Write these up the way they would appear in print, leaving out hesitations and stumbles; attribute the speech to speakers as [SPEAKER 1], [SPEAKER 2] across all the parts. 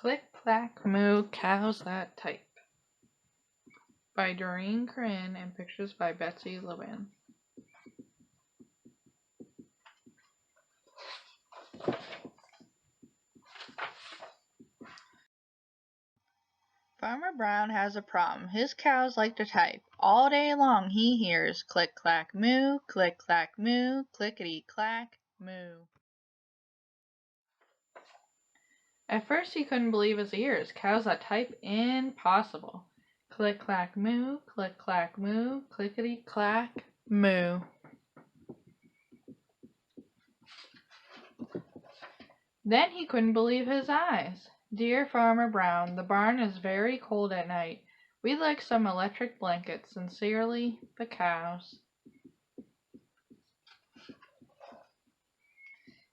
[SPEAKER 1] Click, Clack, Moo, Cows That Type by Doreen Corinne and pictures by Betsy Lewin. Farmer Brown has a problem. His cows like to type. All day long he hears click, clack, moo, click, clack, moo, clickety, clack, moo. At first he couldn't believe his ears. Cows that type? Impossible. Click, clack, moo, click, clack, moo, clickety, clack, moo. Then he couldn't believe his eyes. Dear Farmer Brown, the barn is very cold at night. We'd like some electric blankets. Sincerely, the cows.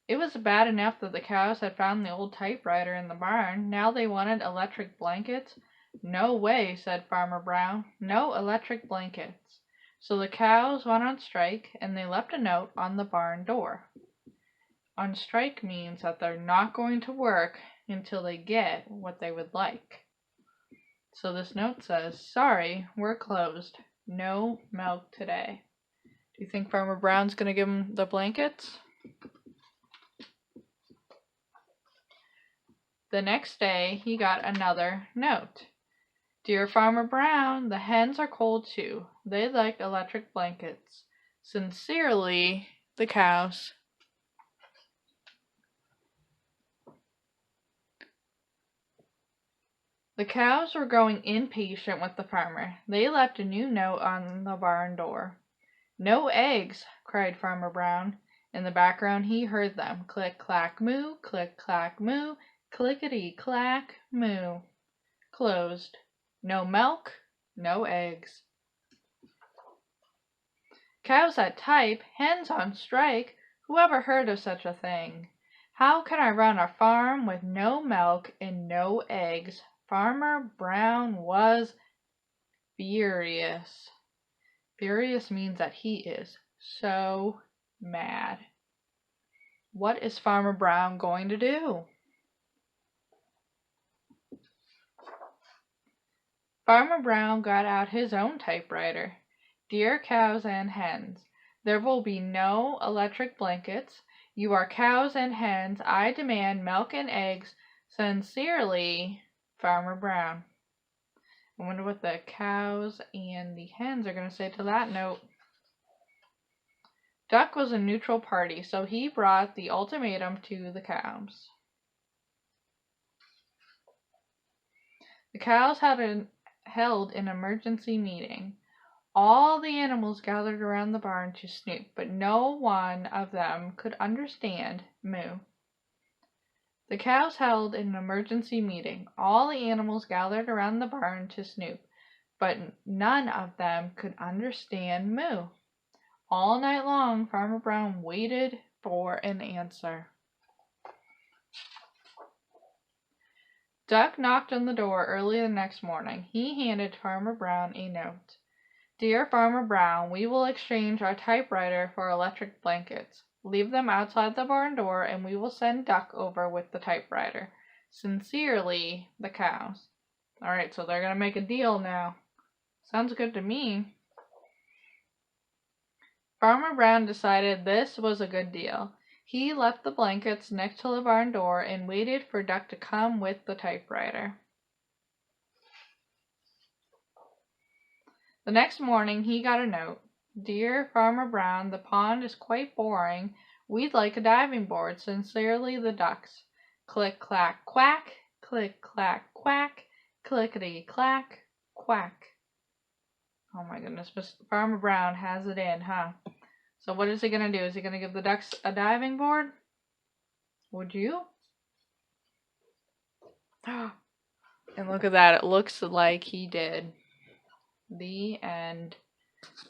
[SPEAKER 1] It was bad enough that the cows had found the old typewriter in the barn. Now they wanted electric blankets? No way, said Farmer Brown. No electric blankets. So the cows went on strike, and they left a note on the barn door. On strike means that they're not going to work until they get what they would like. So this note says, sorry, we're closed. No milk today. Do you think Farmer Brown's going to give them the blankets? The next day, he got another note. Dear Farmer Brown, the hens are cold too. They'd like electric blankets. Sincerely, the cows. The cows were growing impatient with the farmer. They left a new note on the barn door. No eggs, cried Farmer Brown. In the background he heard them. Click, clack, moo, click, clack, moo, clickety, clack, moo. Closed. No milk, no eggs. Cows that type, hens on strike. Who ever heard of such a thing? How can I run a farm with no milk and no eggs? Farmer Brown was furious. Furious means that he is so mad. What is Farmer Brown going to do? Farmer Brown got out his own typewriter. Dear cows and hens, there will be no electric blankets. You are cows and hens. I demand milk and eggs. Sincerely, Farmer Brown. I wonder what the cows and the hens are going to say to that note. Duck was a neutral party, so he brought the ultimatum to the cows. The cows held an emergency meeting. All the animals gathered around the barn to snoop, but no one of them could understand moo. The cows held an emergency meeting. All the animals gathered around the barn to snoop, but none of them could understand moo. All night long, Farmer Brown waited for an answer. Duck knocked on the door early the next morning. He handed Farmer Brown a note. Dear Farmer Brown, we will exchange our typewriter for electric blankets. Leave them outside the barn door, and we will send Duck over with the typewriter. Sincerely, the cows. All right, so they're going to make a deal now. Sounds good to me. Farmer Brown decided this was a good deal. He left the blankets next to the barn door and waited for Duck to come with the typewriter. The next morning he got a note. Dear Farmer Brown, the pond is quite boring. We'd like a diving board. Sincerely, the ducks. Click, clack, quack. Click, clack, quack. Clickety, clack, quack. Oh my goodness, Farmer Brown has it in, huh? So what is he going to do? Is he going to give the ducks a diving board? Would you? And look at that. It looks like he did. The end.